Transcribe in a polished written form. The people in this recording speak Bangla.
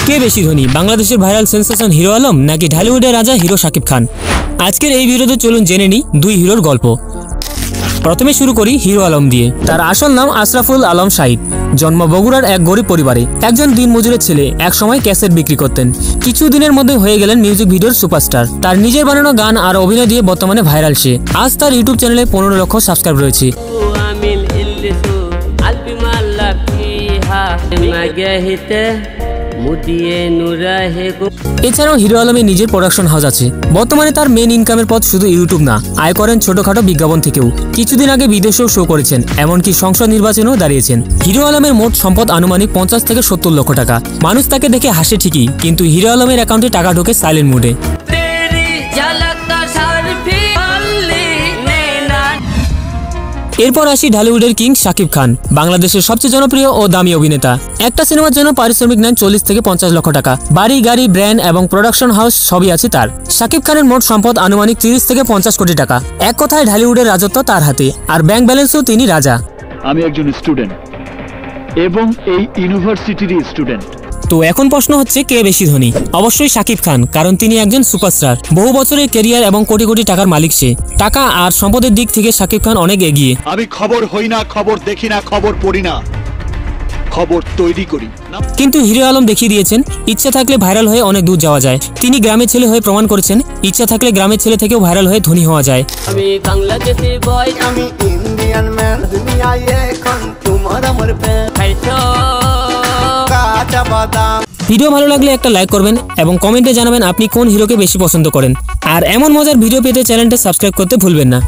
কে বেশি ধনী, বাংলাদেশের ভাইরাল সেন্সেশন হিরো আলম নাকি ঢালিউডের রাজা হিরো শাকিব খান? আজকের এই ভিডিওতে চলুন জেনে নিই দুই হিরোর গল্প। প্রথমে শুরু করি হিরো আলম দিয়ে। তার আসল নাম আশরাফুল আলম শাহিদ। জন্ম বগুড়ার এক গরিব পরিবারে। একজন দিনমজুরের ছেলে, এক সময় ক্যাসেট বিক্রি করতেন। কিছুদিনের মধ্যে হয়ে গেলেন মিউজিক ভিডিওর সুপারস্টার। তার নিজের বানানো গান আর অভিনয় দিয়ে বর্তমানে ভাইরাল সে। আজ তার ইউটিউব চ্যানেলে 15 লক্ষ সাবস্ক্রাইব রয়েছে। এছাড়াও হিরো আলমের নিজের প্রোডাকশন হাউস আছে। বর্তমানে তার মেন ইনকামের পথ শুধু ইউটিউব না, আয় করেন ছোটখাটো বিজ্ঞাপন থেকেও। কিছুদিন আগে বিদেশেও শো করেছেন, এমনকি সংসদ নির্বাচনেও দাঁড়িয়েছেন। হিরো আলমের মোট সম্পদ আনুমানিক 50 থেকে 70 লক্ষ টাকা। মানুষ তাকে দেখে হাসে ঠিকই, কিন্তু হিরো আলমের অ্যাকাউন্টে টাকা ঢোকে সাইলেন্ট মুডে। এরপর আসি ঢালিউডের কিং শাকিব খান, বাংলাদেশের সবচেয়ে জনপ্রিয় ও দামি অভিনেতা। একটা সিনেমার জন্য পারিশ্রমিক নেন 40 থেকে 50 লক্ষ টাকা। বাড়ি, গাড়ি, ব্র্যান্ড এবং প্রোডাকশন হাউস সবই আছে তার। শাকিব খানের মোট সম্পদ আনুমানিক 30 থেকে 50 কোটি টাকা। এক কথায় ঢালিউডের রাজত্ব তার হাতে, আর ব্যাংক ব্যালেন্সও তিনি রাজা। আমি একজন স্টুডেন্ট এবং এই ইউনিভার্সিটির স্টুডেন্ট। তো এখন প্রশ্ন হচ্ছে কে বেশি ধনী? অবশ্যই শাকিব খান, কারণ তিনি একজন সুপারস্টার। বহু বছরের ক্যারিয়ার এবং কোটি কোটি টাকার মালিক সে। টাকা আর সম্পদের দিক থেকে শাকিব খান অনেক এগিয়ে। আমি খবর হই না, খবর দেখি না, খবর পড়ি না, খবর তৈরি করি। কিন্তু হিরো আলম দেখিয়ে দিয়েছেন, ইচ্ছা থাকলে ভাইরাল হয়ে অনেক দূর যাওয়া যায়। তিনি গ্রামের ছেলে হয়ে প্রমাণ করেছেন, ইচ্ছা থাকলে গ্রামের ছেলে থেকেও ভাইরাল হয়ে ধনী হওয়া যায়। আমি বাংলাদেশি বয়, আমি ইন্ডিয়ান ম্যান, দুনিয়ায় এখন তোমার আমার প্রেম। ভিডিও ভালো লাগলে একটা লাইক করবেন এবং কমেন্টে জানাবেন আপনি কোন হিরোকে বেশি পছন্দ করেন। আর এমন মজার ভিডিও পেতে চ্যানেলটা সাবস্ক্রাইব করতে ভুলবেন না।